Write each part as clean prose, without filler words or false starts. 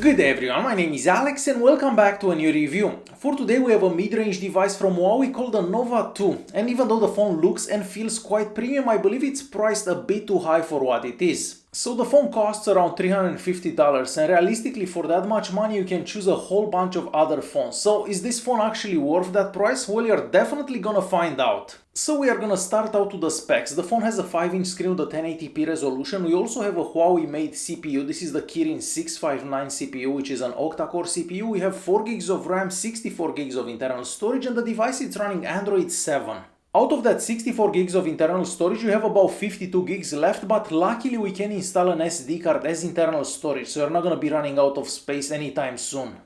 Good day everyone, my name is Alex and welcome back to a new review. For today we have a mid-range device from Huawei called the Nova 2, and even though the phone looks and feels quite premium, I believe it's priced a bit too high for what it is. So the phone costs around $350 and realistically for that much money you can choose a whole bunch of other phones. So is this phone actually worth that price? Well, you're definitely gonna find out. So we are gonna start out with the specs. The phone has a 5-inch screen with a 1080p resolution. We also have a Huawei made CPU. This is the Kirin 659 CPU, which is an octa-core CPU. We have 4 gigs of RAM, 64 gigs of internal storage, and the device is running Android 7. Out of that 64 gigs of internal storage, you have about 52 gigs left, but luckily we can install an SD card as internal storage, so you're not gonna be running out of space anytime soon.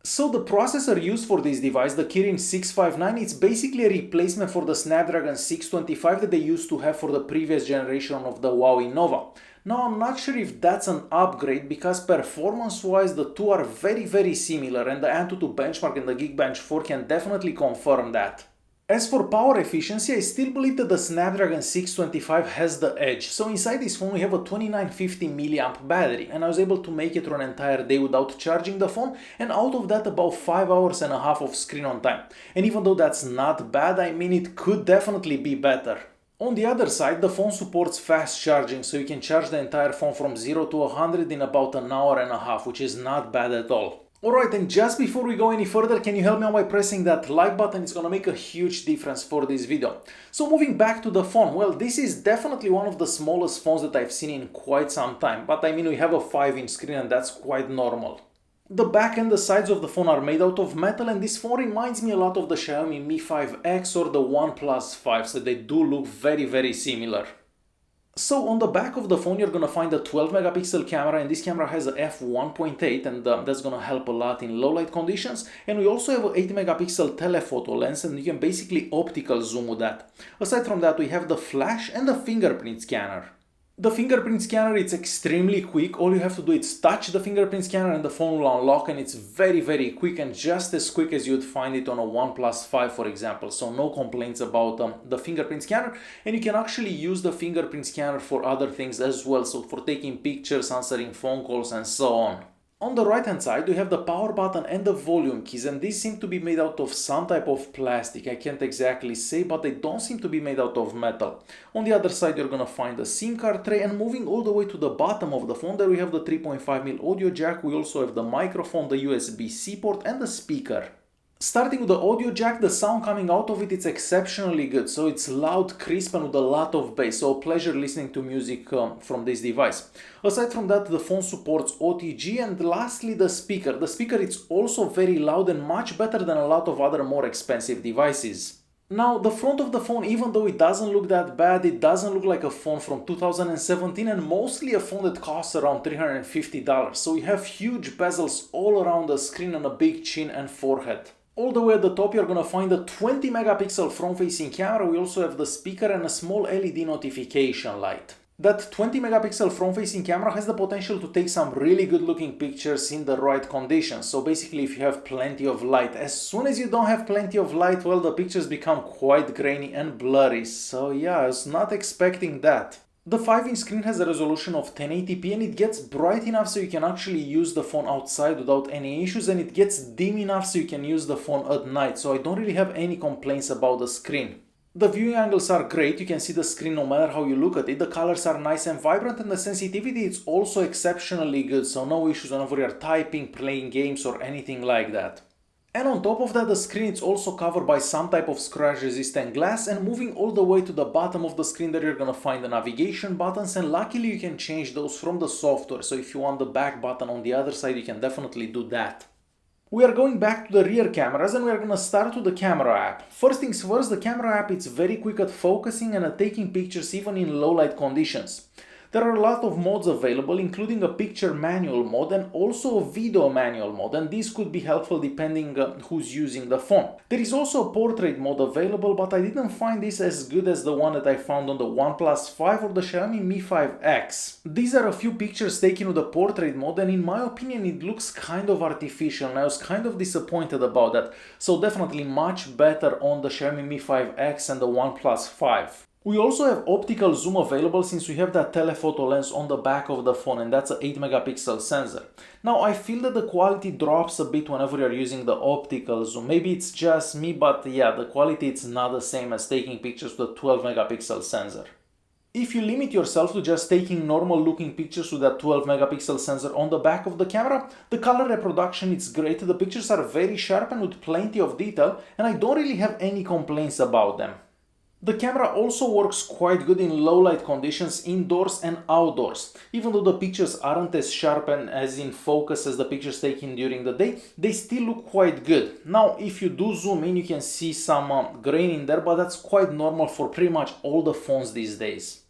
So the processor used for this device, the Kirin 659, it's basically a replacement for the Snapdragon 625 that they used to have for the previous generation of the Huawei Nova. Now I'm not sure if that's an upgrade because performance-wise the two are very similar, and the Antutu benchmark and the Geekbench 4 can definitely confirm that. As for power efficiency, I still believe that the Snapdragon 625 has the edge. So inside this phone we have a 2950 mAh battery, and I was able to make it through an entire day without charging the phone, and out of that about 5 hours and a half of screen on time. And even though that's not bad, I mean it could definitely be better. On the other side, the phone supports fast charging, so you can charge the entire phone from 0 to 100 in about an hour and a half, which is not bad at all. Alright, and just before we go any further, can you help me out by pressing that like button? It's gonna make a huge difference for this video. So moving back to the phone, well, this is definitely one of the smallest phones that I've seen in quite some time, but I mean we have a 5-inch screen and that's quite normal. The back and the sides of the phone are made out of metal, and this phone reminds me a lot of the Xiaomi Mi 5X or the OnePlus 5, so they do look very similar. So on the back of the phone you're gonna find a 12 megapixel camera, and this camera has a f1.8, and that's gonna help a lot in low light conditions. And we also have a 8 megapixel telephoto lens, and you can basically optical zoom with that. Aside from that we have the flash and the fingerprint scanner. The fingerprint scanner, it's extremely quick. All you have to do is touch the fingerprint scanner and the phone will unlock, and it's very quick, and just as quick as you'd find it on a OnePlus 5 for example. So no complaints about the fingerprint scanner, and you can actually use the fingerprint scanner for other things as well, so for taking pictures, answering phone calls and so on. On the right hand side we have the power button and the volume keys, and these seem to be made out of some type of plastic. I can't exactly say, but they don't seem to be made out of metal. On the other side you're gonna find the SIM card tray, and moving all the way to the bottom of the phone there we have the 3.5mm audio jack. We also have the microphone, the USB-C port and the speaker. Starting with the audio jack, the sound coming out of it is exceptionally good, so it's loud, crisp and with a lot of bass, so pleasure listening to music from this device. Aside from that, the phone supports OTG, and lastly the speaker. The speaker is also very loud and much better than a lot of other more expensive devices. Now the front of the phone, even though it doesn't look that bad, it doesn't look like a phone from 2017 and mostly a phone that costs around $350, so you have huge bezels all around the screen and a big chin and forehead. All the way at the top you're gonna find a 20 megapixel front-facing camera. We also have the speaker and a small LED notification light. That 20 megapixel front-facing camera has the potential to take some really good looking pictures in the right conditions. So basically if you have plenty of light. As soon as you don't have plenty of light, well, the pictures become quite grainy and blurry. So yeah, I was not expecting that. The 5-inch screen has a resolution of 1080p, and it gets bright enough so you can actually use the phone outside without any issues, and it gets dim enough so you can use the phone at night, so I don't really have any complaints about the screen. The viewing angles are great, you can see the screen no matter how you look at it, the colors are nice and vibrant, and the sensitivity is also exceptionally good, so no issues whenever you're typing, playing games or anything like that. And on top of that, the screen is also covered by some type of scratch resistant glass, and moving all the way to the bottom of the screen there you're gonna find the navigation buttons, and luckily you can change those from the software, so if you want the back button on the other side you can definitely do that. We are going back to the rear cameras, and we are gonna start with the camera app. First things first, the camera app is very quick at focusing and at taking pictures even in low light conditions. There are a lot of modes available, including a picture manual mode and also a video manual mode, and these could be helpful depending who's using the phone. There is also a portrait mode available, but I didn't find this as good as the one that I found on the OnePlus 5 or the Xiaomi Mi 5X. These are a few pictures taken with the portrait mode, and in my opinion it looks kind of artificial, and I was kind of disappointed about that. So definitely much better on the Xiaomi Mi 5X and the OnePlus 5. We also have optical zoom available since we have that telephoto lens on the back of the phone, and that's an 8 megapixel sensor. Now I feel that the quality drops a bit whenever you're using the optical zoom. Maybe it's just me, but yeah, the quality is not the same as taking pictures with a 12 megapixel sensor. If you limit yourself to just taking normal looking pictures with that 12 megapixel sensor on the back of the camera, the color reproduction is great, the pictures are very sharp and with plenty of detail, and I don't really have any complaints about them. The camera also works quite good in low light conditions indoors and outdoors. Even though the pictures aren't as sharp and as in focus as the pictures taken during the day, they still look quite good. Now if you do zoom in, you can see some grain in there, but that's quite normal for pretty much all the phones these days.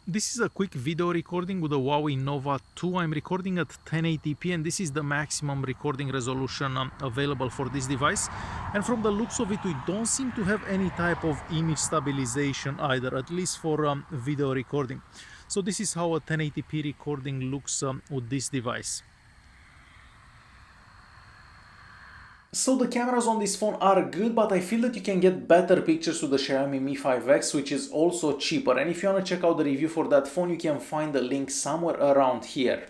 This is a quick video recording with the Huawei Nova 2. I'm recording at 1080p and this is the maximum recording resolution available for this device. And from the looks of it, we don't seem to have any type of image stabilization either, at least for video recording. So this is how a 1080p recording looks with this device. So the cameras on this phone are good, but I feel that you can get better pictures with the Xiaomi Mi 5X, which is also cheaper. And if you want to check out the review for that phone, you can find the link somewhere around here.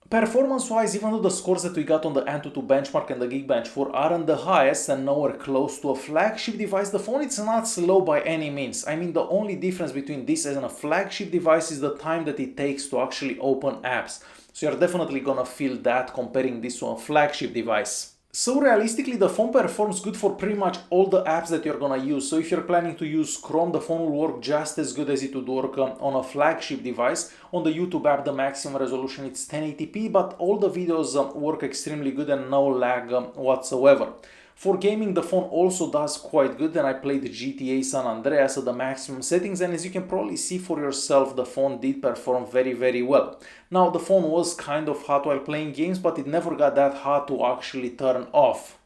Performance-wise, even though the scores that we got on the Antutu benchmark and the Geekbench 4 aren't the highest and nowhere close to a flagship device, the phone is not slow by any means. I mean, the only difference between this and a flagship device is the time that it takes to actually open apps. So you're definitely gonna feel that comparing this to a flagship device. So realistically, the phone performs good for pretty much all the apps that you're gonna use. So if you're planning to use Chrome, the phone will work just as good as it would work on a flagship device. On the YouTube app, the maximum resolution is 1080p, but all the videos work extremely good and no lag whatsoever. For gaming, the phone also does quite good, and I played GTA San Andreas at the maximum settings, and as you can probably see for yourself, the phone did perform very well. Now, the phone was kind of hot while playing games, but it never got that hot to actually turn off.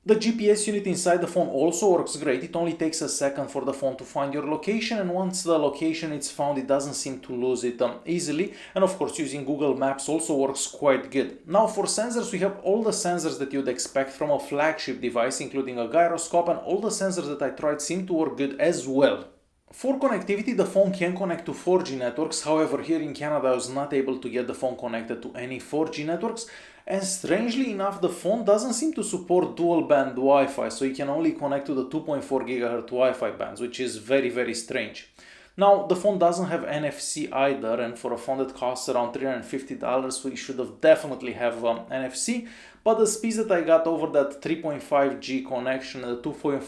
The GPS unit inside the phone also works great. It only takes a second for the phone to find your location, and once the location is found, it doesn't seem to lose it easily. And of course, using Google Maps also works quite good. Now for sensors, we have all the sensors that you'd expect from a flagship device, including a gyroscope, and all the sensors that I tried seem to work good as well. For connectivity, the phone can connect to 4G networks. However, here in Canada, I was not able to get the phone connected to any 4G networks. And strangely enough, the phone doesn't seem to support dual band Wi-Fi, so you can only connect to the 2.4 GHz Wi-Fi bands, which is very strange. Now, the phone doesn't have NFC either, and for a phone that costs around $350, we should have definitely have NFC, but the speeds that I got over that 3.5G connection and the 2.4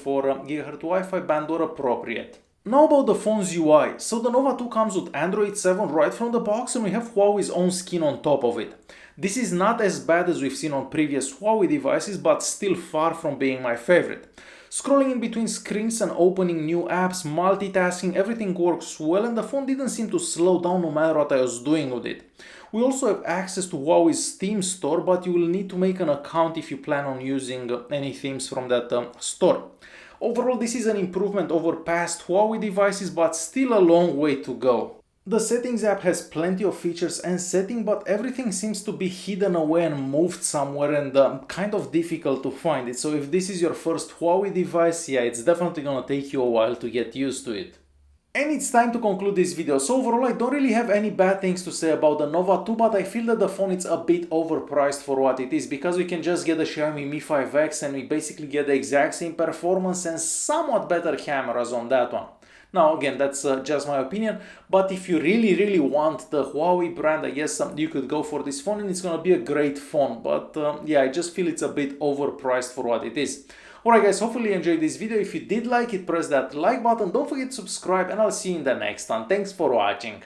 GHz Wi-Fi band were appropriate. Now about the phone's UI. So the Nova 2 comes with Android 7 right from the box, and we have Huawei's own skin on top of it. This is not as bad as we've seen on previous Huawei devices, but still far from being my favorite. Scrolling in between screens and opening new apps, multitasking, everything works well, and the phone didn't seem to slow down no matter what I was doing with it. We also have access to Huawei's Steam store, but you will need to make an account if you plan on using any themes from that store. Overall, this is an improvement over past Huawei devices, but still a long way to go. The Settings app has plenty of features and settings, but everything seems to be hidden away and moved somewhere, and kind of difficult to find it. So if this is your first Huawei device, yeah, it's definitely gonna take you a while to get used to it. And it's time to conclude this video. So overall, I don't really have any bad things to say about the Nova 2, but I feel that the phone is a bit overpriced for what it is, because we can just get the Xiaomi Mi 5X and we basically get the exact same performance and somewhat better cameras on that one. Now again, that's just my opinion, but if you really want the Huawei brand, I guess you could go for this phone and it's gonna be a great phone, but yeah, I just feel it's a bit overpriced for what it is. Alright guys, hopefully you enjoyed this video. If you did like it, press that like button, don't forget to subscribe, and I'll see you in the next one. Thanks for watching.